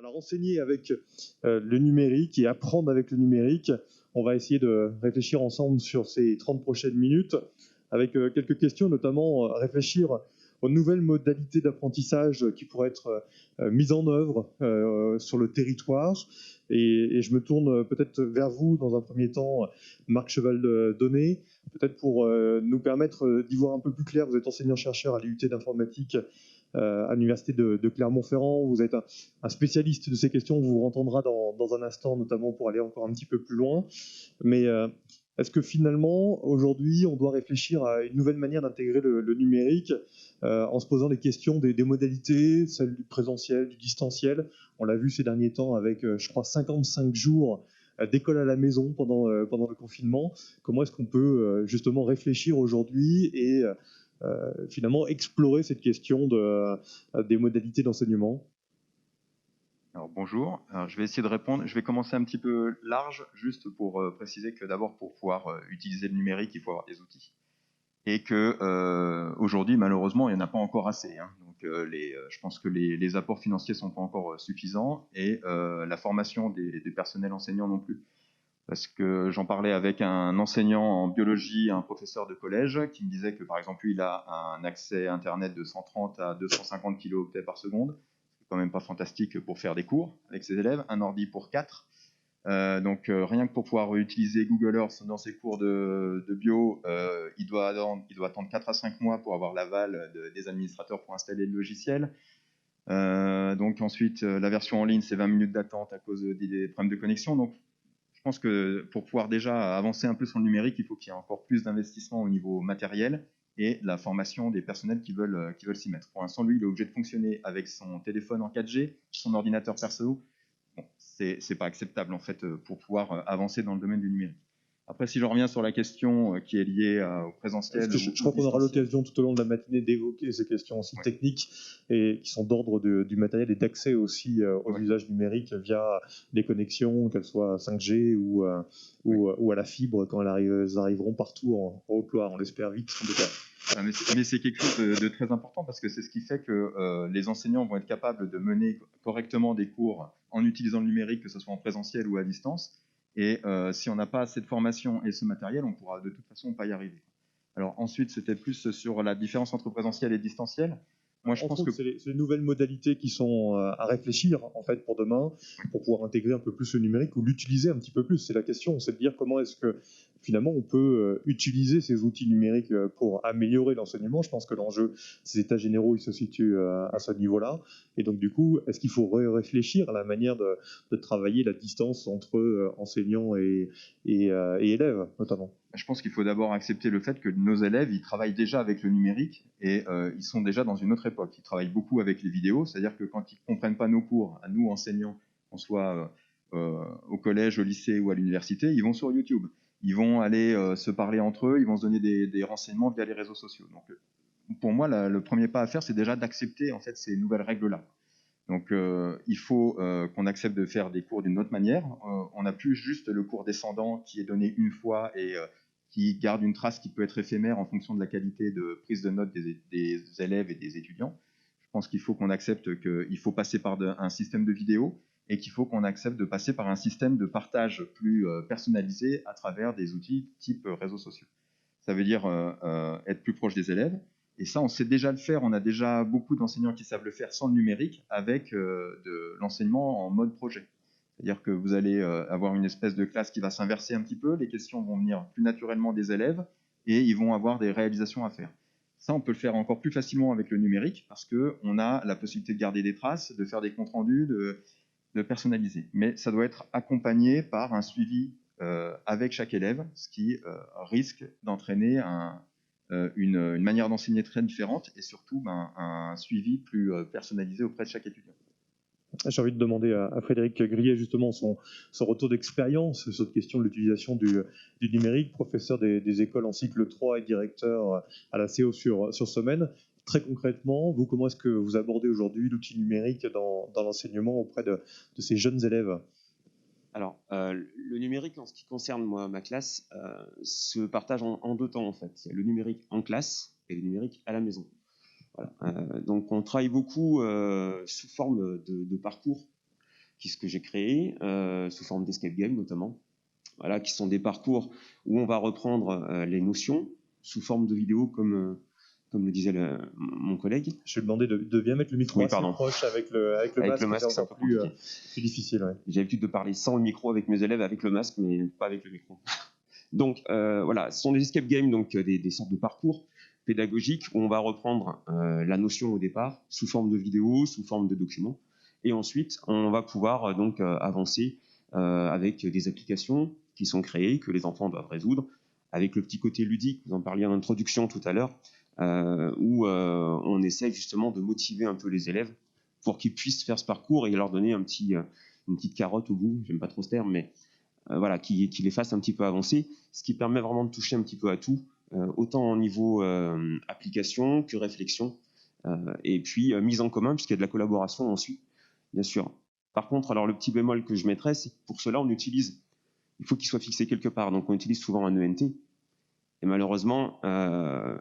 Alors, enseigner avec le numérique et apprendre avec le numérique, on va essayer de réfléchir ensemble sur ces 30 prochaines minutes avec quelques questions, notamment réfléchir aux nouvelles modalités d'apprentissage qui pourraient être mises en œuvre sur le territoire. Et je me tourne peut-être vers vous dans un premier temps, Marc Cheval-Donnet, peut-être pour nous permettre d'y voir un peu plus clair. Vous êtes enseignant-chercheur à l'IUT d'informatique à l'université de Clermont-Ferrand. Vous êtes un spécialiste de ces questions. On vous entendra dans un instant, notamment pour aller encore un petit peu plus loin. Mais est-ce que finalement, aujourd'hui, on doit réfléchir à une nouvelle manière d'intégrer le numérique en se posant les questions des modalités, celles du présentiel, du distanciel? On l'a vu ces derniers temps avec, je crois, 55 jours d'école à la maison pendant le confinement. Comment est-ce qu'on peut justement réfléchir aujourd'hui et finalement explorer cette question des modalités d'enseignement? Alors bonjour, alors, je vais essayer de répondre. Je vais commencer un petit peu large, juste pour préciser que d'abord, pour pouvoir utiliser le numérique, il faut avoir des outils. Et que aujourd'hui, malheureusement, il n'y en a pas encore assez. Hein. Donc, je pense que les apports financiers ne sont pas encore suffisants et la formation des personnels enseignants non plus. Parce que j'en parlais avec un enseignant en biologie, un professeur de collège, qui me disait que, par exemple, lui, il a un accès Internet de 130 à 250 kilooctets par seconde. C'est quand même pas fantastique pour faire des cours avec ses élèves. Un ordi pour 4. Donc, rien que pour pouvoir utiliser Google Earth dans ses cours de bio, il doit attendre 4 à 5 mois pour avoir l'aval des administrateurs pour installer le logiciel. Donc, ensuite, la version en ligne, c'est 20 minutes d'attente à cause des problèmes de connexion. Donc, je pense que pour pouvoir déjà avancer un peu sur le numérique, il faut qu'il y ait encore plus d'investissement au niveau matériel et la formation des personnels qui veulent s'y mettre. Pour l'instant, lui, il est obligé de fonctionner avec son téléphone en 4G, son ordinateur perso. Bon, c'est pas acceptable en fait pour pouvoir avancer dans le domaine du numérique. Après, si je reviens sur la question qui est liée au présentiel, je crois qu'on aura l'occasion tout au long de la matinée d'évoquer ces questions aussi techniques et qui sont d'ordre du matériel et d'accès aussi aux usages numériques via les connexions, qu'elles soient 5G ou à la fibre quand elles arriveront partout en Haute-Loire, on l'espère vite. En tout cas. Mais c'est quelque chose de très important parce que c'est ce qui fait que les enseignants vont être capables de mener correctement des cours en utilisant le numérique, que ce soit en présentiel ou à distance. Et si on n'a pas assez de formation et ce matériel, on pourra de toute façon pas y arriver. Alors ensuite, c'était plus sur la différence entre présentiel et distanciel. Moi, je pense que c'est les nouvelles modalités qui sont à réfléchir en fait pour demain, pour pouvoir intégrer un peu plus le numérique ou l'utiliser un petit peu plus. C'est la question, c'est de dire comment est-ce que finalement on peut utiliser ces outils numériques pour améliorer l'enseignement. Je pense que l'enjeu, ces états généraux, il se situe à ce niveau-là. Et donc du coup, est-ce qu'il faut réfléchir à la manière de travailler la distance entre enseignants et élèves notamment? Je pense qu'il faut d'abord accepter le fait que nos élèves, ils travaillent déjà avec le numérique et ils sont déjà dans une autre époque. Ils travaillent beaucoup avec les vidéos, c'est-à-dire que quand ils ne comprennent pas nos cours, à nous enseignants, qu'on soit au collège, au lycée ou à l'université, ils vont sur YouTube. Ils vont aller se parler entre eux, ils vont se donner des renseignements via les réseaux sociaux. Donc, pour moi, le premier pas à faire, c'est déjà d'accepter en fait ces nouvelles règles-là. Donc, il faut qu'on accepte de faire des cours d'une autre manière. On n'a plus juste le cours descendant qui est donné une fois et qui garde une trace qui peut être éphémère en fonction de la qualité de prise de notes des élèves et des étudiants. Je pense qu'il faut qu'on accepte qu'il faut passer par un système de vidéo et qu'il faut qu'on accepte de passer par un système de partage plus personnalisé à travers des outils type réseaux sociaux. Ça veut dire être plus proche des élèves. Et ça, on sait déjà le faire. On a déjà beaucoup d'enseignants qui savent le faire sans le numérique avec de l'enseignement en mode projet. C'est-à-dire que vous allez avoir une espèce de classe qui va s'inverser un petit peu. Les questions vont venir plus naturellement des élèves et ils vont avoir des réalisations à faire. Ça, on peut le faire encore plus facilement avec le numérique parce qu'on a la possibilité de garder des traces, de faire des comptes rendus, de personnaliser. Mais ça doit être accompagné par un suivi avec chaque élève, ce qui risque d'entraîner une manière d'enseigner très différente et surtout un suivi plus personnalisé auprès de chaque étudiant. J'ai envie de demander à Frédéric Grillet justement son retour d'expérience sur cette question de l'utilisation du numérique, professeur des écoles en cycle 3 et directeur à la CO sur Semaine. Très concrètement, vous, comment est-ce que vous abordez aujourd'hui l'outil numérique dans l'enseignement auprès de ces jeunes élèves ? Alors, le numérique, en ce qui concerne ma classe, se partage en deux temps en fait. Il y a le numérique en classe et le numérique à la maison. Voilà. Donc, on travaille beaucoup sous forme de parcours que j'ai créé, sous forme d'escape game notamment. Voilà, qui sont des parcours où on va reprendre les notions sous forme de vidéo, comme le disait mon collègue. Je vais demander de bien mettre le micro assez proche avec le masque, c'est encore plus difficile. Ouais. J'ai l'habitude de parler sans le micro avec mes élèves, avec le masque, mais pas avec le micro. Donc voilà, ce sont des escape games, donc des sortes de parcours pédagogiques où on va reprendre la notion au départ sous forme de vidéo, sous forme de document, et ensuite on va pouvoir donc avancer avec des applications qui sont créées, que les enfants doivent résoudre, avec le petit côté ludique, vous en parliez en introduction tout à l'heure, où on essaie justement de motiver un peu les élèves pour qu'ils puissent faire ce parcours et leur donner une petite carotte au bout, j'aime pas trop ce terme, mais voilà, qui les fasse un petit peu avancer, ce qui permet vraiment de toucher un petit peu à tout, autant au niveau application que réflexion, et puis mise en commun, puisqu'il y a de la collaboration ensuite, bien sûr. Par contre, alors le petit bémol que je mettrais, c'est que pour cela, il faut qu'il soit fixé quelque part, donc on utilise souvent un ENT, et malheureusement,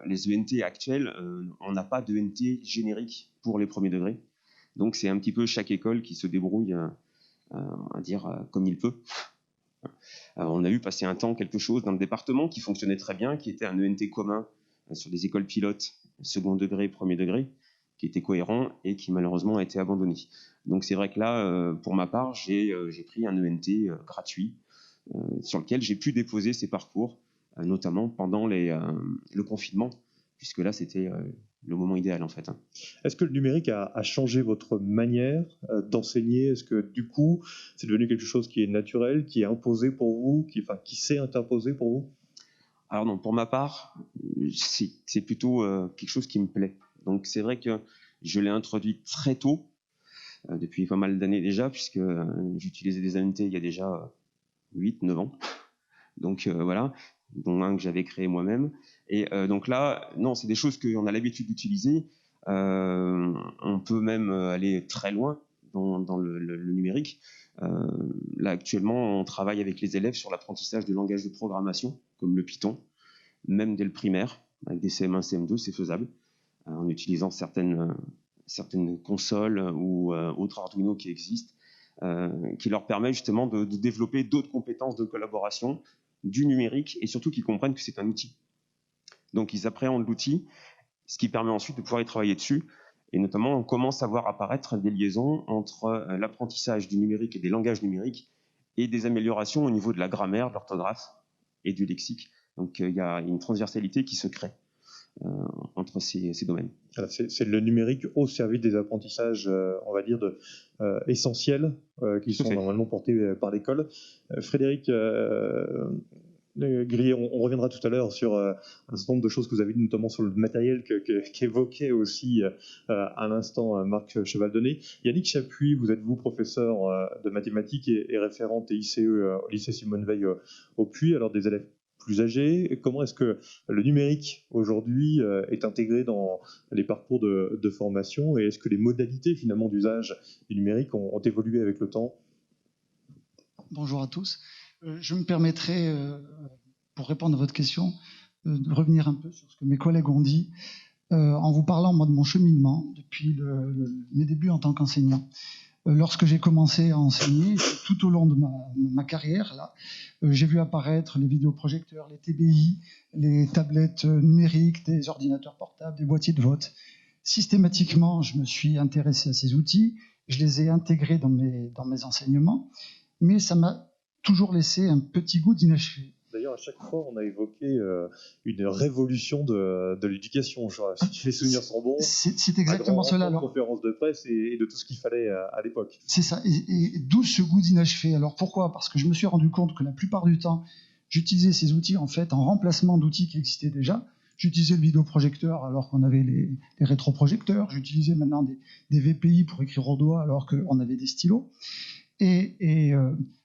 les ENT actuels, on n'a pas d'ENT générique pour les premiers degrés, donc c'est un petit peu chaque école qui se débrouille, à dire comme il peut. On a vu passer un temps quelque chose dans le département qui fonctionnait très bien, qui était un ENT commun sur des écoles pilotes, second degré, premier degré, qui était cohérent et qui malheureusement a été abandonné. Donc c'est vrai que là, pour ma part, j'ai pris un ENT gratuit sur lequel j'ai pu déposer ces parcours, notamment pendant le confinement, puisque là c'était le moment idéal en fait. Est-ce que le numérique a changé votre manière d'enseigner? Est-ce que du coup c'est devenu quelque chose qui est naturel, qui est imposé pour vous, qui s'est imposé pour vous? Alors non, pour ma part, c'est plutôt quelque chose qui me plaît. Donc c'est vrai que je l'ai introduit très tôt, depuis pas mal d'années déjà, puisque j'utilisais des ENT il y a déjà 8-9 ans. Donc voilà, dont un que j'avais créé moi-même. Et donc là, non, c'est des choses qu'on a l'habitude d'utiliser. On peut même aller très loin dans le numérique. Là, actuellement, on travaille avec les élèves sur l'apprentissage de langages de programmation, comme le Python, même dès le primaire, avec des CM1, CM2, c'est faisable, en utilisant certaines consoles ou autres Arduino qui existent, qui leur permettent justement de développer d'autres compétences de collaboration, du numérique, et surtout qu'ils comprennent que c'est un outil. Donc ils appréhendent l'outil, ce qui permet ensuite de pouvoir y travailler dessus. Et notamment, on commence à voir apparaître des liaisons entre l'apprentissage du numérique et des langages numériques et des améliorations au niveau de la grammaire, de l'orthographe et du lexique. Donc il y a une transversalité qui se crée entre ces domaines. Alors, c'est le numérique au service des apprentissages, on va dire, essentiels, qui sont normalement portés par l'école. Frédéric Grillet, on reviendra tout à l'heure sur un certain nombre de choses que vous avez dit, notamment sur le matériel qu'évoquait aussi à l'instant Marc Chevaldonnet. Yannick Chapuis, vous êtes professeur de mathématiques et référent TICE au lycée Simone Veil au Puy, alors des élèves plus âgés. Comment est-ce que le numérique aujourd'hui est intégré dans les parcours de formation, et est-ce que les modalités finalement d'usage du numérique ont évolué avec le temps? Bonjour à tous. Je me permettrai, pour répondre à votre question, de revenir un peu sur ce que mes collègues ont dit, en vous parlant moi de mon cheminement depuis mes débuts en tant qu'enseignant. Lorsque j'ai commencé à enseigner, tout au long de ma carrière, là, j'ai vu apparaître les vidéoprojecteurs, les TBI, les tablettes numériques, des ordinateurs portables, des boîtiers de vote. Systématiquement, je me suis intéressé à ces outils, je les ai intégrés dans mes enseignements, mais ça m'a toujours laissé un petit goût d'inachevé. D'ailleurs, à chaque fois, on a évoqué une révolution de l'éducation. Si les souvenirs sont bons, c'est exactement cela. Alors, conférence de presse et de tout ce qu'il fallait à l'époque. C'est ça, et d'où ce goût d'inachevé. Alors pourquoi? Parce que je me suis rendu compte que la plupart du temps, j'utilisais ces outils en fait en remplacement d'outils qui existaient déjà. J'utilisais le vidéoprojecteur alors qu'on avait les rétroprojecteurs. J'utilisais maintenant des VPI pour écrire au doigt alors qu'on avait des stylos. Et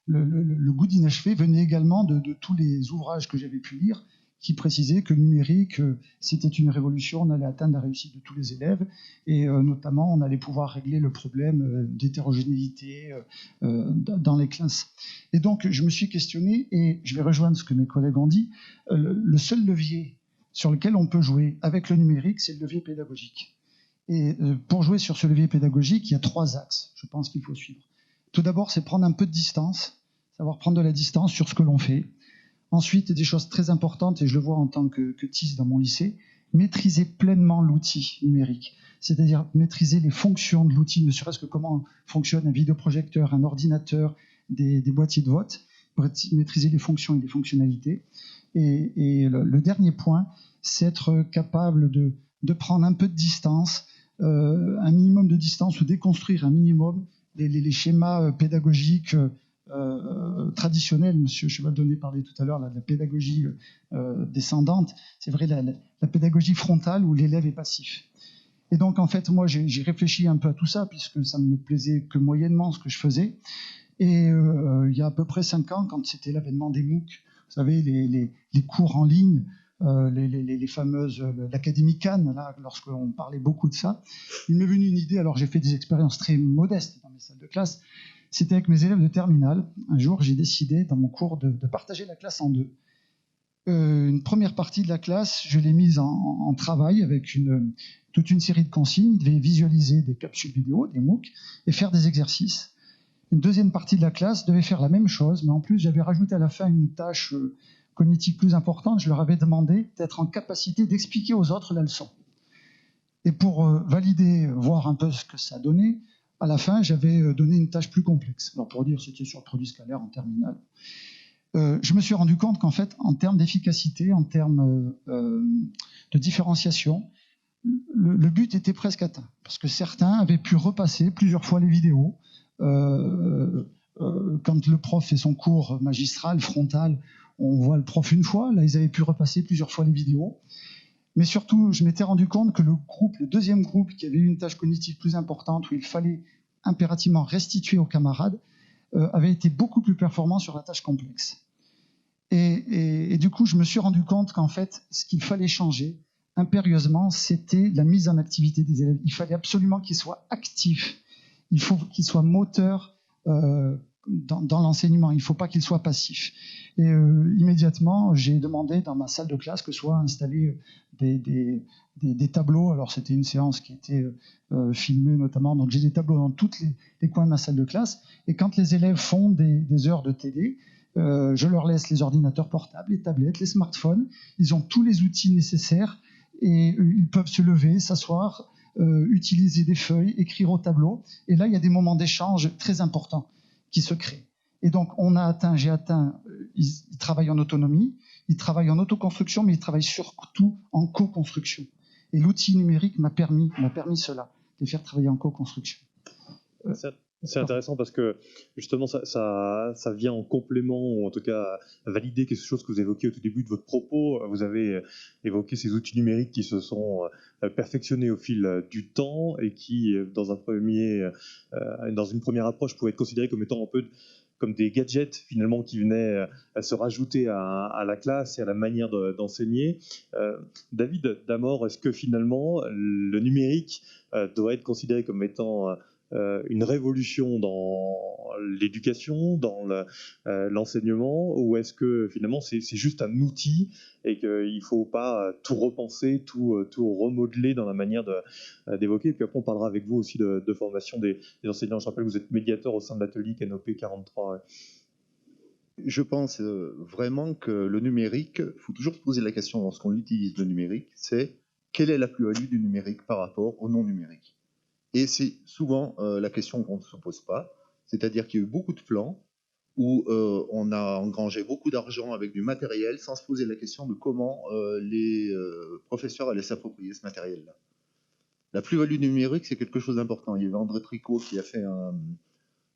le goût d'inachevé venait également de tous les ouvrages que j'avais pu lire qui précisaient que le numérique, c'était une révolution, on allait atteindre la réussite de tous les élèves, et notamment on allait pouvoir régler le problème d'hétérogénéité dans les classes. Et donc je me suis questionné, et je vais rejoindre ce que mes collègues ont dit, le seul levier sur lequel on peut jouer avec le numérique, c'est le levier pédagogique. Et pour jouer sur ce levier pédagogique, il y a 3 axes, je pense qu'il faut suivre. Tout d'abord, c'est prendre un peu de distance, savoir prendre de la distance sur ce que l'on fait. Ensuite, des choses très importantes, et je le vois en tant que TIS dans mon lycée, maîtriser pleinement l'outil numérique, c'est-à-dire maîtriser les fonctions de l'outil, ne serait-ce que comment fonctionne un vidéoprojecteur, un ordinateur, des boîtiers de vote, maîtriser les fonctions et les fonctionnalités. Et le dernier point, c'est être capable de prendre un peu de distance, un minimum de distance, ou déconstruire un minimum les schémas pédagogiques traditionnelle, M. Chevaldonnet parlait tout à l'heure de la pédagogie descendante, c'est vrai la pédagogie frontale où l'élève est passif. Et donc en fait moi j'ai réfléchi un peu à tout ça puisque ça ne me plaisait que moyennement ce que je faisais, et il y a à peu près 5 ans, quand c'était l'avènement des MOOC, vous savez les cours en ligne, les fameuses, l'Académie Cannes, là, lorsqu'on parlait beaucoup de ça, il m'est venu une idée. Alors j'ai fait des expériences très modestes dans mes salles de classe. C'était avec mes élèves de terminale. Un jour, j'ai décidé, dans mon cours, de partager la classe en deux. Une première partie de la classe, je l'ai mise en travail avec toute une série de consignes. Ils devaient visualiser des capsules vidéo, des MOOC, et faire des exercices. Une deuxième partie de la classe devait faire la même chose, mais en plus, j'avais rajouté à la fin une tâche cognitive plus importante. Je leur avais demandé d'être en capacité d'expliquer aux autres la leçon. Et pour valider, voir un peu ce que ça donnait, à la fin, j'avais donné une tâche plus complexe. Alors pour dire, c'était sur le produit scalaire en terminale. Je me suis rendu compte qu'en fait, en termes d'efficacité, en termes de différenciation, le but était presque atteint. Parce que certains avaient pu repasser plusieurs fois les vidéos. Quand le prof fait son cours magistral, frontal, on voit le prof une fois. Là, ils avaient pu repasser plusieurs fois les vidéos. Mais surtout, je m'étais rendu compte que le deuxième groupe, qui avait eu une tâche cognitive plus importante, où il fallait impérativement restituer aux camarades, avait été beaucoup plus performant sur la tâche complexe. Et du coup, je me suis rendu compte qu'en fait, ce qu'il fallait changer impérieusement, c'était la mise en activité des élèves. Il fallait absolument qu'ils soient actifs. Il faut qu'ils soient moteurs dans l'enseignement. Il ne faut pas qu'ils soient passifs. Et immédiatement, j'ai demandé dans ma salle de classe que soient installés des tableaux. Alors c'était une séance qui était filmée notamment, donc j'ai des tableaux dans tous les coins de ma salle de classe. Et quand les élèves font des heures de TD, je leur laisse les ordinateurs portables, les tablettes, les smartphones. Ils ont tous les outils nécessaires et ils peuvent se lever, s'asseoir, utiliser des feuilles, écrire au tableau. Et là, il y a des moments d'échange très importants qui se créent. Et donc, ils travaillent en autonomie, ils travaillent en autoconstruction, mais ils travaillent surtout en co-construction. Et l'outil numérique m'a permis cela, de les faire travailler en co-construction. C'est intéressant parce que justement ça vient en complément, ou en tout cas valider quelque chose que vous évoquiez au tout début de votre propos. Vous avez évoqué ces outils numériques qui se sont perfectionnés au fil du temps et qui, dans une première approche, pouvaient être considérés comme étant un peu comme des gadgets finalement qui venaient se rajouter à la classe et à la manière d'enseigner. David Damor, est-ce que finalement le numérique doit être considéré comme étant une révolution dans l'éducation, dans l'enseignement, ou est-ce que finalement c'est juste un outil et qu'il ne faut pas tout repenser, tout remodeler dans la manière d'évoquer? Et puis après on parlera avec vous aussi de formation des enseignants. Je rappelle que vous êtes médiateur au sein de l'atelier Canopé 43. Je pense vraiment que le numérique, il faut toujours se poser la question lorsqu'on utilise le numérique, c'est quelle est la plus-value du numérique par rapport au non-numérique? Et c'est souvent la question qu'on ne se pose pas, c'est-à-dire qu'il y a eu beaucoup de plans où on a engrangé beaucoup d'argent avec du matériel sans se poser la question de comment les professeurs allaient s'approprier ce matériel-là. La plus-value numérique, c'est quelque chose d'important. Il y avait André Tricot qui a fait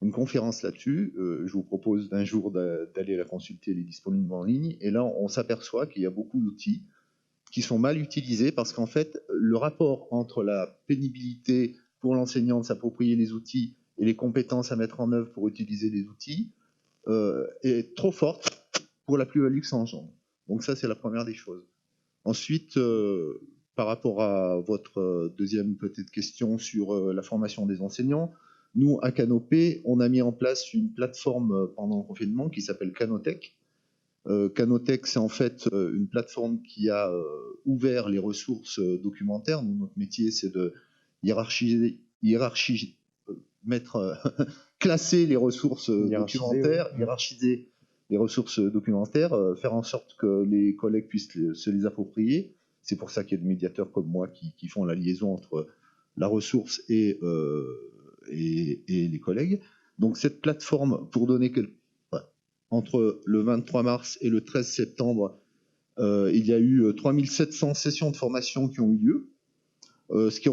une conférence là-dessus. Je vous propose d'un jour d'aller la consulter, elle est disponible en ligne. Et là, on s'aperçoit qu'il y a beaucoup d'outils qui sont mal utilisés parce qu'en fait, le rapport entre la pénibilité pour l'enseignant de s'approprier les outils et les compétences à mettre en œuvre pour utiliser les outils est trop forte pour la plus-value que ça engendre. Donc ça, c'est la première des choses. Ensuite, par rapport à votre deuxième peut-être question sur la formation des enseignants, nous, à Canopé, on a mis en place une plateforme pendant le confinement qui s'appelle Canotech. Canotech, c'est en fait une plateforme qui a ouvert les ressources documentaires. Nous, notre métier, c'est de mettre classer les ressources documentaires, ouais. hiérarchiser les ressources documentaires, faire en sorte que les collègues puissent se les approprier. C'est pour ça qu'il y a des médiateurs comme moi qui font la liaison entre la ressource et les collègues. Donc cette plateforme, pour donner entre le 23 mars et le 13 septembre, il y a eu 3700 sessions de formation qui ont eu lieu, ce qui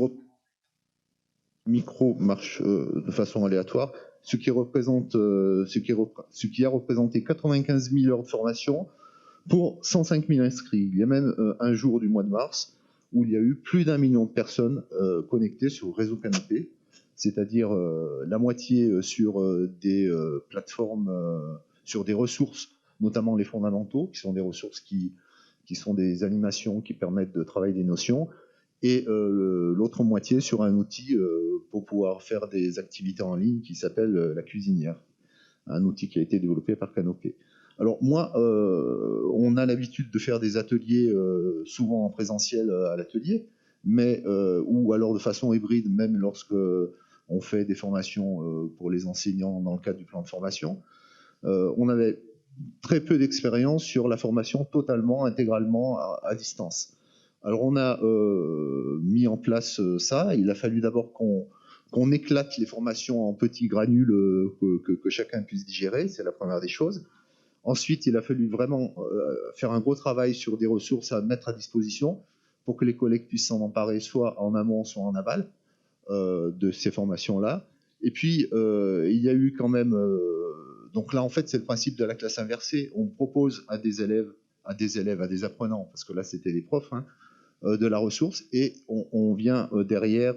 micro marche de façon aléatoire, ce qui a représenté 95 000 heures de formation pour 105 000 inscrits. Il y a même un jour du mois de mars où il y a eu plus d'1 million de personnes connectées sur le réseau Canopé, c'est-à-dire la moitié sur des plateformes, sur des ressources, notamment les fondamentaux, qui sont des ressources qui sont des animations qui permettent de travailler des notions, et l'autre moitié sur un outil pour pouvoir faire des activités en ligne qui s'appelle la cuisinière, un outil qui a été développé par Canopé. Alors moi, on a l'habitude de faire des ateliers souvent en présentiel à l'atelier, mais ou alors de façon hybride, même lorsque on fait des formations pour les enseignants dans le cadre du plan de formation. On avait très peu d'expérience sur la formation totalement, intégralement à distance. Alors on a mis en place ça. Il a fallu d'abord qu'on éclate les formations en petits granules que chacun puisse digérer, c'est la première des choses. Ensuite, il a fallu vraiment faire un gros travail sur des ressources à mettre à disposition pour que les collègues puissent s'en emparer soit en amont, soit en aval de ces formations-là. Et puis, il y a eu quand même... donc là, en fait, c'est le principe de la classe inversée. On propose à des élèves, à des apprenants, parce que là, c'était les profs, de la ressource, et on vient derrière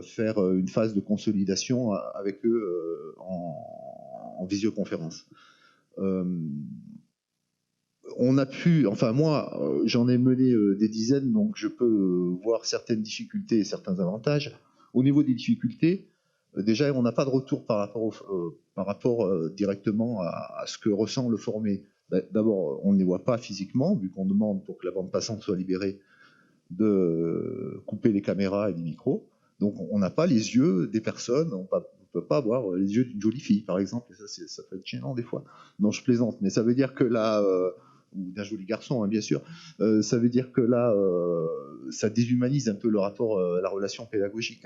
faire une phase de consolidation avec eux en visioconférence. On a pu, enfin moi, j'en ai mené des dizaines, donc je peux voir certaines difficultés et certains avantages. Au niveau des difficultés, déjà, on n'a pas de retour par rapport directement à ce que ressent le formé. D'abord, on ne les voit pas physiquement, vu qu'on demande pour que la bande passante soit libérée de couper les caméras et les micros. Donc, on n'a pas les yeux des personnes, on ne peut pas avoir les yeux d'une jolie fille, par exemple, et ça peut être gênant des fois. Non, je plaisante, mais ça veut dire que là, ou d'un joli garçon, bien sûr, ça veut dire que là, ça déshumanise un peu le rapport, la relation pédagogique.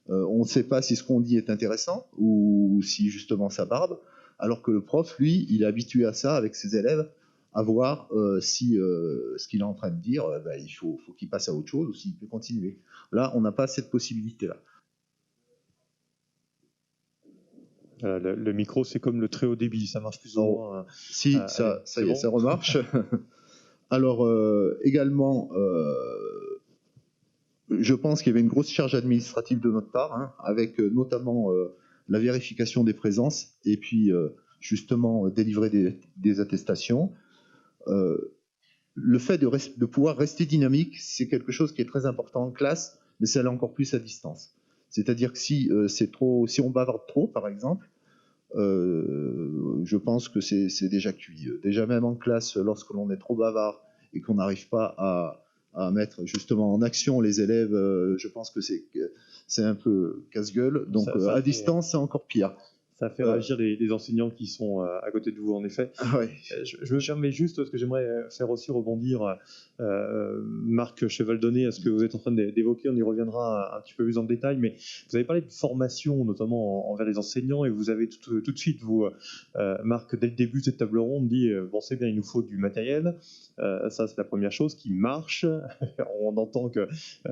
On ne sait pas si ce qu'on dit est intéressant ou si justement ça barbe, alors que le prof, lui, il est habitué à ça avec ses élèves, à voir si ce qu'il est en train de dire, il faut qu'il passe à autre chose ou s'il peut continuer. Là, on n'a pas cette possibilité-là. Le micro, c'est comme le très haut débit, ça marche plus ou moins. Si, ça y est, ça remarche. Alors, également, je pense qu'il y avait une grosse charge administrative de notre part, avec notamment la vérification des présences et puis justement délivrer des attestations. Le fait de pouvoir rester dynamique, c'est quelque chose qui est très important en classe, mais ça l'est encore plus à distance. C'est-à-dire que si on bavarde trop, par exemple, je pense que c'est déjà cuit. Déjà même en classe, lorsque l'on est trop bavard et qu'on n'arrive pas à mettre justement en action les élèves, je pense que c'est un peu casse-gueule. Donc à distance, c'est encore pire. Ça fait réagir les enseignants qui sont à côté de vous, en effet. Ouais. Je me permets juste, parce que j'aimerais faire aussi rebondir, Marc Chevaldonné, à ce que vous êtes en train d'évoquer, on y reviendra un petit peu plus en détail, mais vous avez parlé de formation, notamment envers les enseignants, et vous avez tout de suite, vous, Marc, dès le début de cette table ronde, dit, bon, c'est bien, il nous faut du matériel, ça c'est la première chose qui marche. On entend que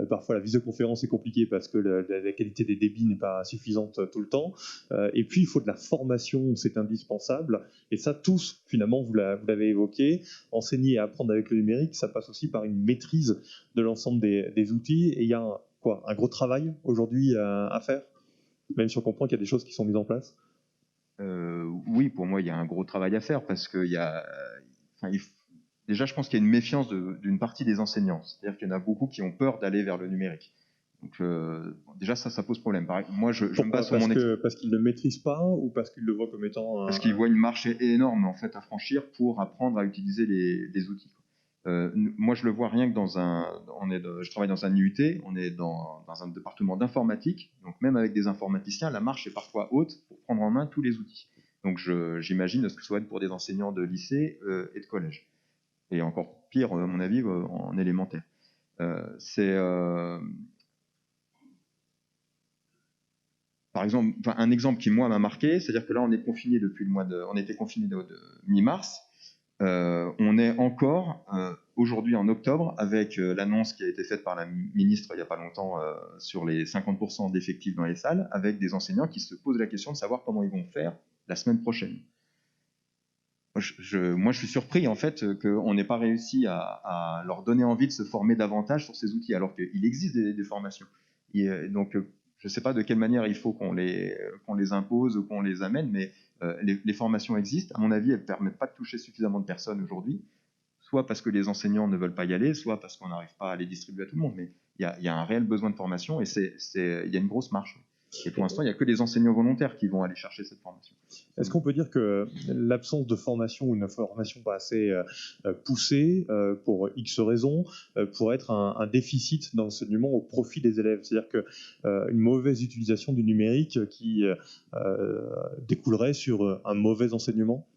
parfois la visioconférence est compliquée parce que la qualité des débits n'est pas suffisante tout le temps, et puis il faut de la formation, c'est indispensable, et ça tous, finalement, vous l'avez évoqué, enseigner et apprendre avec le numérique, ça passe aussi par une maîtrise de l'ensemble des outils, et il y a un gros travail aujourd'hui à faire, même si on comprend qu'il y a des choses qui sont mises en place. Oui, pour moi, il y a un gros travail à faire, parce que déjà, je pense qu'il y a une méfiance d'une partie des enseignants, c'est-à-dire qu'il y en a beaucoup qui ont peur d'aller vers le numérique. Donc déjà ça pose problème. Pareil, moi je me base sur mon expérience. Parce qu'ils ne le maîtrisent pas ou parce qu'ils le voient comme étant parce qu'ils voient une marche énorme en fait à franchir pour apprendre à utiliser les outils. Moi, je le vois rien que je travaille dans un IUT, on est dans un département d'informatique, donc même avec des informaticiens, la marche est parfois haute pour prendre en main tous les outils. Donc j'imagine ce que ça va être pour des enseignants de lycée et de collège. Et encore pire, à mon avis, en élémentaire. Par exemple, un exemple qui moi m'a marqué, c'est-à-dire que là on est confiné depuis on était confiné de mi-mars. On est encore aujourd'hui en octobre avec l'annonce qui a été faite par la ministre il n'y a pas longtemps sur les 50% d'effectifs dans les salles, avec des enseignants qui se posent la question de savoir comment ils vont faire la semaine prochaine. Moi, je suis surpris en fait qu'on n'ait pas réussi à leur donner envie de se former davantage sur ces outils, alors qu'il existe des formations. Donc, je ne sais pas de quelle manière il faut qu'on les impose ou qu'on les amène, mais les formations existent. À mon avis, elles ne permettent pas de toucher suffisamment de personnes aujourd'hui, soit parce que les enseignants ne veulent pas y aller, soit parce qu'on n'arrive pas à les distribuer à tout le monde. Mais il y a un réel besoin de formation et il y a une grosse marche. Et pour l'instant, il n'y a que les enseignants volontaires qui vont aller chercher cette formation. Est-ce qu'on peut dire que l'absence de formation ou une formation pas assez poussée, pour X raisons, pourrait être un déficit d'enseignement au profit des élèves? C'est-à-dire qu'une mauvaise utilisation du numérique qui découlerait sur un mauvais enseignement?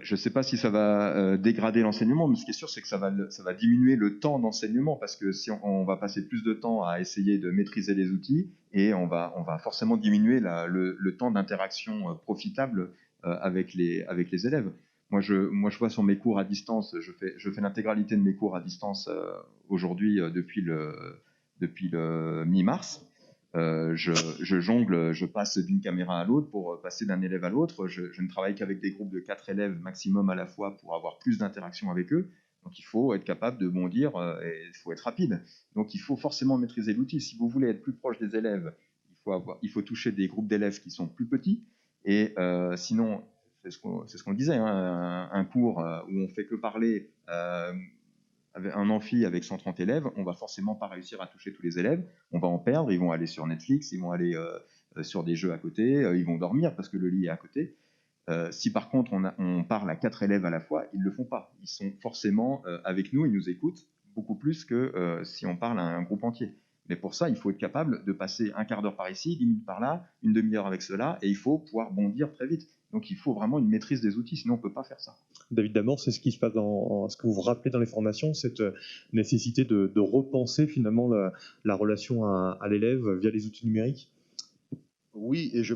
Je ne sais pas si ça va dégrader l'enseignement, mais ce qui est sûr, c'est que ça va diminuer le temps d'enseignement, parce que si on va passer plus de temps à essayer de maîtriser les outils, et on va forcément diminuer le temps d'interaction profitable avec les élèves. Moi, je vois sur mes cours à distance, je fais l'intégralité de mes cours à distance aujourd'hui depuis le mi-mars. Je jongle, je passe d'une caméra à l'autre pour passer d'un élève à l'autre. Je ne travaille qu'avec des groupes de 4 élèves maximum à la fois pour avoir plus d'interaction avec eux. Donc il faut être capable de bondir et il faut être rapide. Donc il faut forcément maîtriser l'outil. Si vous voulez être plus proche des élèves, il faut toucher des groupes d'élèves qui sont plus petits. Et sinon, c'est ce qu'on disait, hein, un cours où on fait que parler, avec un amphi avec 130 élèves, on va forcément pas réussir à toucher tous les élèves, on va en perdre, ils vont aller sur Netflix, ils vont aller sur des jeux à côté, ils vont dormir parce que le lit est à côté. Si par contre on parle à 4 élèves à la fois, ils ne le font pas. Ils sont forcément avec nous, ils nous écoutent beaucoup plus que si on parle à un groupe entier. Mais pour ça, il faut être capable de passer un quart d'heure par ici, 10 minutes par là, une demi-heure avec cela, et il faut pouvoir bondir très vite. Donc il faut vraiment une maîtrise des outils, sinon on ne peut pas faire ça. David Damor, c'est ce qui se passe ce que vous vous rappelez dans les formations, cette nécessité de repenser finalement la relation à l'élève via les outils numériques? Oui, et je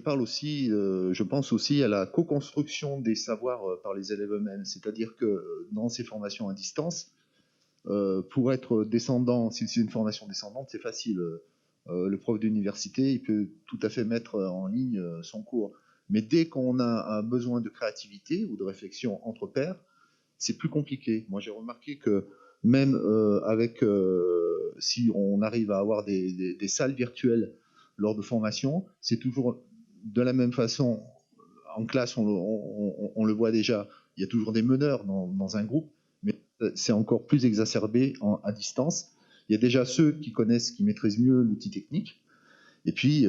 pense aussi à la co-construction des savoirs par les élèves eux-mêmes. C'est-à-dire que dans ces formations à distance, pour être descendant, si c'est une formation descendante, c'est facile. Le prof d'université, il peut tout à fait mettre en ligne son cours. Mais dès qu'on a un besoin de créativité ou de réflexion entre pairs, c'est plus compliqué. Moi, j'ai remarqué que même si on arrive à avoir des salles virtuelles lors de formation, c'est toujours de la même façon. En classe, on le voit déjà, il y a toujours des meneurs dans un groupe, mais c'est encore plus exacerbé à distance. Il y a déjà ceux qui connaissent, qui maîtrisent mieux l'outil technique, et puis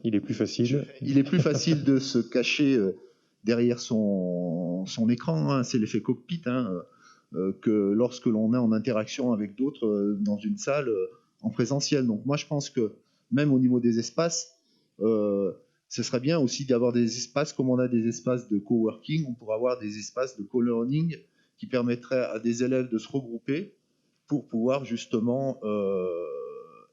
il est plus facile de se cacher derrière son écran, hein, c'est l'effet cockpit, hein, que lorsque l'on est en interaction avec d'autres dans une salle en présentiel. Donc moi je pense que même au niveau des espaces, ce serait bien aussi d'avoir des espaces comme on a des espaces de coworking, on pourrait avoir des espaces de co-learning qui permettraient à des élèves de se regrouper pour pouvoir justement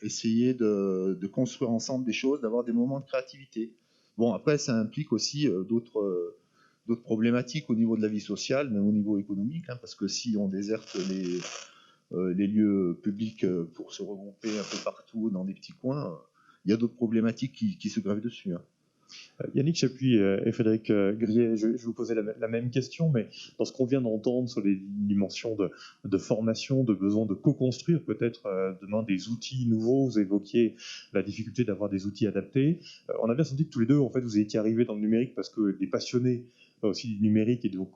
essayer de construire ensemble des choses, d'avoir des moments de créativité. Bon, après, ça implique aussi d'autres problématiques au niveau de la vie sociale, même au niveau économique, hein, parce que si on déserte les lieux publics pour se regrouper un peu partout dans des petits coins, il y a d'autres problématiques qui se grèvent dessus. Hein. Yannick Chapuis et Frédéric Grillet, je vais vous poser la même question, mais dans ce qu'on vient d'entendre sur les dimensions de formation, de besoin de co-construire peut-être demain des outils nouveaux, vous évoquiez la difficulté d'avoir des outils adaptés. On a bien senti que tous les deux, en fait, vous étiez arrivés dans le numérique parce que des passionnés aussi du numérique et donc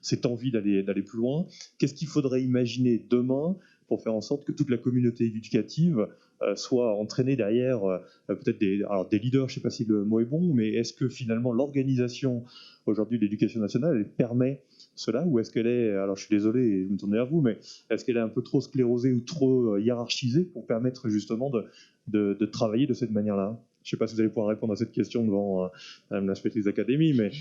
cette envie d'aller plus loin. Qu'est-ce qu'il faudrait imaginer demain pour faire en sorte que toute la communauté éducative soit entraînée derrière peut-être des leaders, je ne sais pas si le mot est bon, mais est-ce que finalement l'organisation aujourd'hui de l'éducation nationale, elle permet cela, ou est-ce qu'elle est, alors je suis désolé, je me tourne vers vous, mais est-ce qu'elle est un peu trop sclérosée ou trop hiérarchisée pour permettre justement de travailler de cette manière-là? Je ne sais pas si vous allez pouvoir répondre à cette question devant Madame l'inspectrice d'académie, mais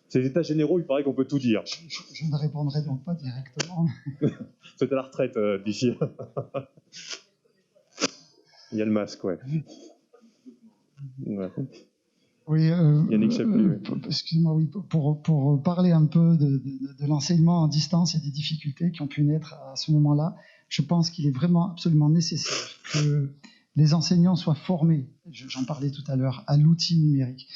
ces états généraux, il paraît qu'on peut tout dire. Je ne répondrai donc pas directement. C'est à la retraite d'ici. Il y a le masque, ouais. Oui, Yannick Chaput. Excusez-moi, oui, pour parler un peu de l'enseignement à distance et des difficultés qui ont pu naître à ce moment-là, je pense qu'il est vraiment absolument nécessaire que les enseignants soient formés, j'en parlais tout à l'heure, à l'outil numérique,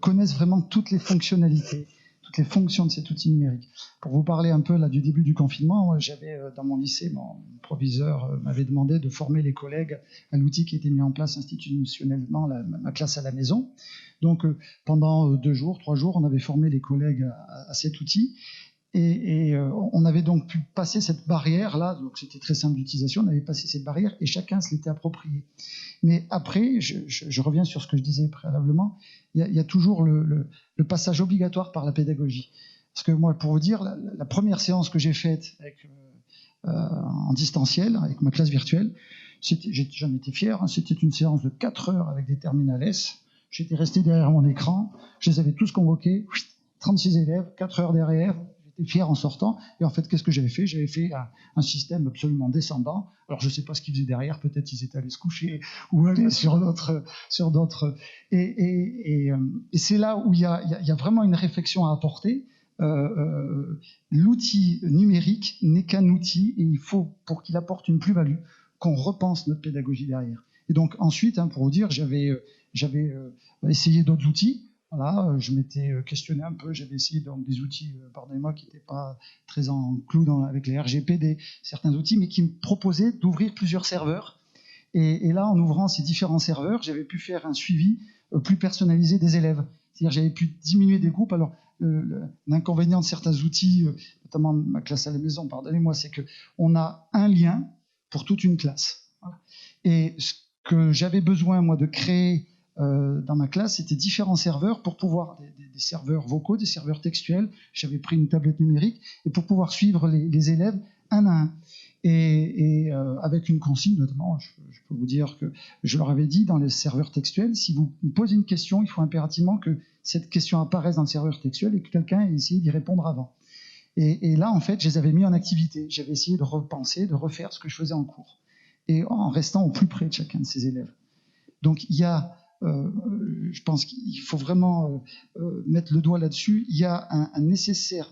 connaissent vraiment toutes les fonctionnalités, toutes les fonctions de cet outil numérique. Pour vous parler un peu là du début du confinement, j'avais dans mon lycée, mon proviseur m'avait demandé de former les collègues à l'outil qui était mis en place institutionnellement, ma classe à la maison. Donc pendant 2 jours, 3 jours, on avait formé les collègues à cet outil. Et on avait donc pu passer cette barrière-là, donc c'était très simple d'utilisation, on avait passé cette barrière et chacun se l'était approprié. Mais après, je reviens sur ce que je disais préalablement, il y a toujours le passage obligatoire par la pédagogie. Parce que moi, pour vous dire, la première séance que j'ai faite en distanciel, avec ma classe virtuelle, j'en étais fier, hein, c'était une séance de 4 heures avec des terminales S, j'étais resté derrière mon écran, je les avais tous convoqués, 36 élèves, 4 heures derrière, fier en sortant. Et en fait, qu'est-ce que j'avais fait? J'avais fait un système absolument descendant. Alors, je ne sais pas ce qu'ils faisaient derrière. Peut-être ils étaient allés se coucher ou aller sur d'autres. Et c'est là où il y a vraiment une réflexion à apporter. L'outil numérique n'est qu'un outil et il faut, pour qu'il apporte une plus-value, qu'on repense notre pédagogie derrière. Et donc, ensuite, pour vous dire, j'avais essayé d'autres outils. Voilà, je m'étais questionné un peu, j'avais essayé donc des outils, pardonnez-moi, qui n'étaient pas très en clou avec les RGPD, certains outils, mais qui me proposaient d'ouvrir plusieurs serveurs. Et là, en ouvrant ces différents serveurs, j'avais pu faire un suivi plus personnalisé des élèves. C'est-à-dire j'avais pu diminuer des groupes. Alors, l'inconvénient de certains outils, notamment ma classe à la maison, pardonnez-moi, c'est qu'on a un lien pour toute une classe. Voilà. Et ce que j'avais besoin, moi, de créer dans ma classe, c'était différents serveurs pour pouvoir, des serveurs vocaux, des serveurs textuels. J'avais pris une tablette numérique et pour pouvoir suivre les élèves un à un. Et avec une consigne, notamment, je peux vous dire que je leur avais dit dans les serveurs textuels, si vous me posez une question, il faut impérativement que cette question apparaisse dans le serveur textuel et que quelqu'un ait essayé d'y répondre avant. Et là, en fait, je les avais mis en activité. J'avais essayé de repenser, de refaire ce que je faisais en cours. Et en restant au plus près de chacun de ces élèves. Donc, il y a je pense qu'il faut vraiment mettre le doigt là-dessus. Il y a un nécessaire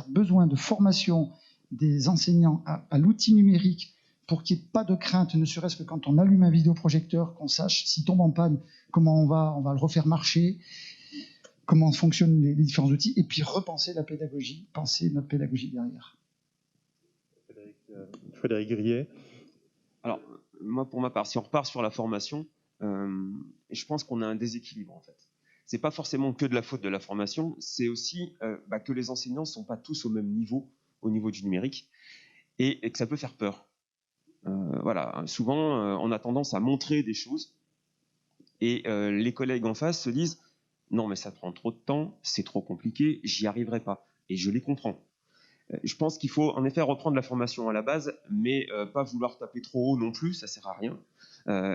besoin de formation des enseignants à l'outil numérique pour qu'il n'y ait pas de crainte, ne serait-ce que quand on allume un vidéoprojecteur, qu'on sache s'il tombe en panne, comment on va le refaire marcher, comment fonctionnent les différents outils, et puis repenser la pédagogie, penser notre pédagogie derrière. Frédéric Grillet. Alors, moi, pour ma part, si on repart sur la formation, je pense qu'on a un déséquilibre en fait. C'est pas forcément que de la faute de la formation, c'est aussi que les enseignants sont pas tous au même niveau, au niveau du numérique, et que ça peut faire peur. Voilà, souvent on a tendance à montrer des choses, et les collègues en face se disent non mais ça prend trop de temps, c'est trop compliqué, j'y arriverai pas, et je les comprends. Je pense qu'il faut en effet reprendre la formation à la base, mais pas vouloir taper trop haut non plus, ça sert à rien.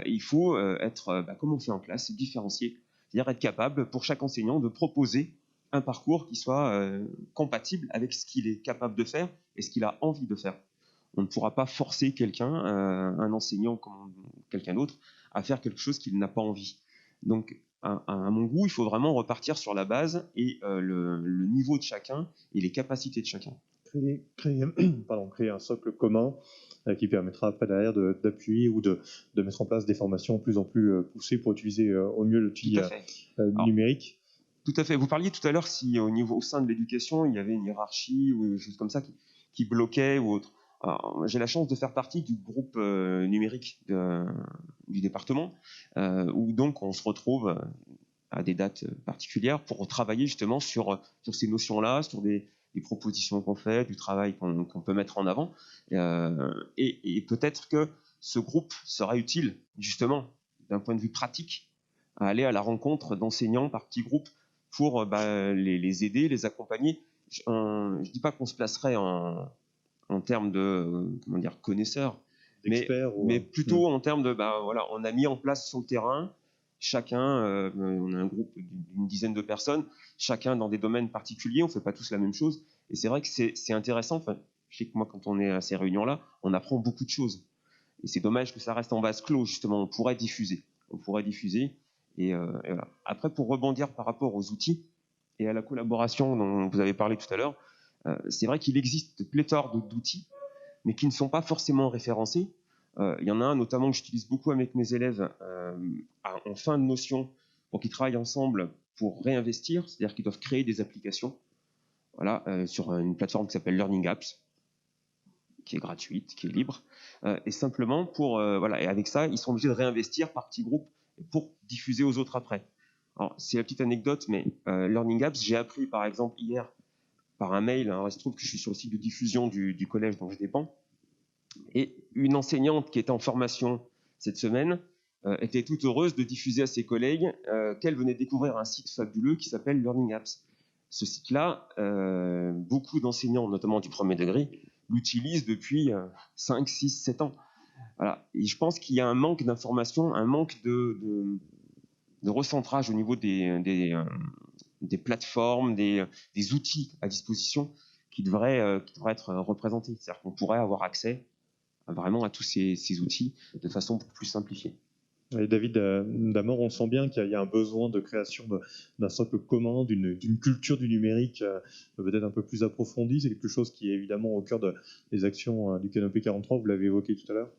Il faut être, comme on fait en classe, différencié, c'est-à-dire être capable pour chaque enseignant de proposer un parcours qui soit compatible avec ce qu'il est capable de faire et ce qu'il a envie de faire. On ne pourra pas forcer quelqu'un, un enseignant comme quelqu'un d'autre, à faire quelque chose qu'il n'a pas envie. Donc, à mon goût, il faut vraiment repartir sur la base et le niveau de chacun et les capacités de chacun. Créer un socle commun qui permettra après derrière d'appuyer ou de mettre en place des formations de plus en plus poussées pour utiliser au mieux l'outil numérique. Tout à fait. Vous parlier tout à l'heure si au sein de l'éducation, il y avait une hiérarchie ou des choses comme ça qui bloquaient ou autre. J'ai la chance de faire partie du groupe numérique du département où donc on se retrouve à des dates particulières pour travailler justement sur ces notions-là, sur des des propositions qu'on fait, du travail qu'on peut mettre en avant. Et peut-être que ce groupe sera utile, justement, d'un point de vue pratique, à aller à la rencontre d'enseignants par petits groupes pour les aider, les accompagner. Je ne dis pas qu'on se placerait en termes de connaisseurs, mais plutôt en termes de on a mis en place sur le terrain, chacun, on a un groupe d'une dizaine de personnes, chacun dans des domaines particuliers, on ne fait pas tous la même chose. Et c'est vrai que c'est intéressant. Enfin, je sais que moi, quand on est à ces réunions-là, on apprend beaucoup de choses. Et c'est dommage que ça reste en vase clos, justement. On pourrait diffuser. Et voilà. Après, pour rebondir par rapport aux outils et à la collaboration dont vous avez parlé tout à l'heure, c'est vrai qu'il existe pléthore d'outils, mais qui ne sont pas forcément référencés. Il y en a un notamment que j'utilise beaucoup avec mes élèves en fin de notion, pour qu'ils travaillent ensemble pour réinvestir, c'est-à-dire qu'ils doivent créer des applications, voilà, sur une plateforme qui s'appelle Learning Apps, qui est gratuite, qui est libre, et simplement et avec ça, ils sont obligés de réinvestir par petits groupes pour diffuser aux autres après. Alors, c'est la petite anecdote, mais Learning Apps, j'ai appris par exemple hier par un mail, alors il se trouve que je suis sur le site de diffusion du collège dont je dépends, et une enseignante qui était en formation cette semaine était toute heureuse de diffuser à ses collègues qu'elle venait découvrir un site fabuleux qui s'appelle Learning Apps. Ce site-là, beaucoup d'enseignants, notamment du premier degré, l'utilisent depuis 5, 6, 7 ans. Voilà. Et je pense qu'il y a un manque d'information, un manque de recentrage au niveau des plateformes, des outils à disposition qui devraient être représentés. C'est-à-dire qu'on pourrait avoir accès vraiment à tous ces outils de façon plus simplifiée. Et David Damor, on sent bien qu'il y a un besoin de création d'un socle commun, d'une culture du numérique peut-être un peu plus approfondie. C'est quelque chose qui est évidemment au cœur des actions du Canopé 43, vous l'avez évoqué tout à l'heure.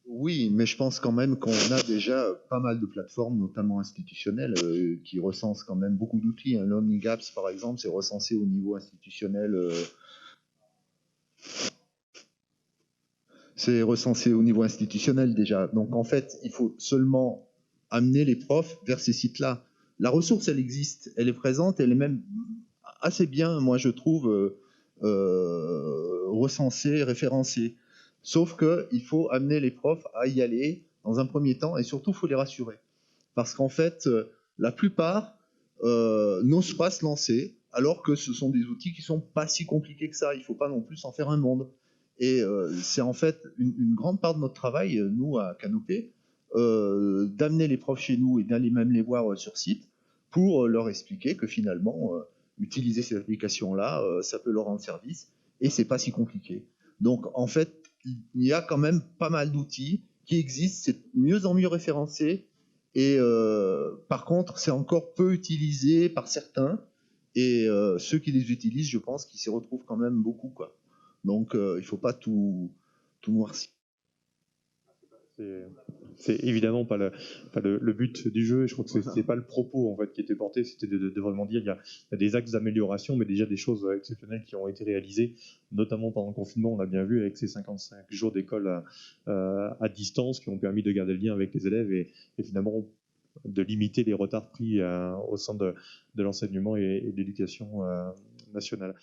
Oui, mais je pense quand même qu'on a déjà pas mal de plateformes, notamment institutionnelles, qui recensent quand même beaucoup d'outils. Learning Apps, par exemple, c'est recensé au niveau institutionnel. C'est recensé au niveau institutionnel déjà. Donc en fait, il faut seulement amener les profs vers ces sites-là. La ressource, elle existe, elle est présente, elle est même assez bien, moi je trouve, recensée, référencée. Sauf qu'il faut amener les profs à y aller dans un premier temps et surtout, il faut les rassurer. Parce qu'en fait, la plupart n'osent pas se lancer, alors que ce sont des outils qui ne sont pas si compliqués que ça. Il ne faut pas non plus en faire un monde. Et c'est en fait une grande part de notre travail, nous, à Canopé, d'amener les profs chez nous et d'aller même les voir sur site pour leur expliquer que finalement, utiliser ces applications-là, ça peut leur rendre service et c'est pas si compliqué. Donc, en fait, il y a quand même pas mal d'outils qui existent, c'est mieux en mieux référencé et par contre, c'est encore peu utilisé par certains et ceux qui les utilisent, je pense qu'ils s'y retrouvent quand même beaucoup, quoi. Donc, il ne faut pas tout noircir. C'est évidemment pas le but du jeu. Je crois que c'est pas le propos en fait qui était porté. C'était de vraiment dire il y a des axes d'amélioration, mais déjà des choses exceptionnelles qui ont été réalisées, notamment pendant le confinement. On l'a bien vu avec ces 55 jours d'école à distance qui ont permis de garder le lien avec les élèves et finalement de limiter les retards pris au sein de l'enseignement et de l'éducation nationale.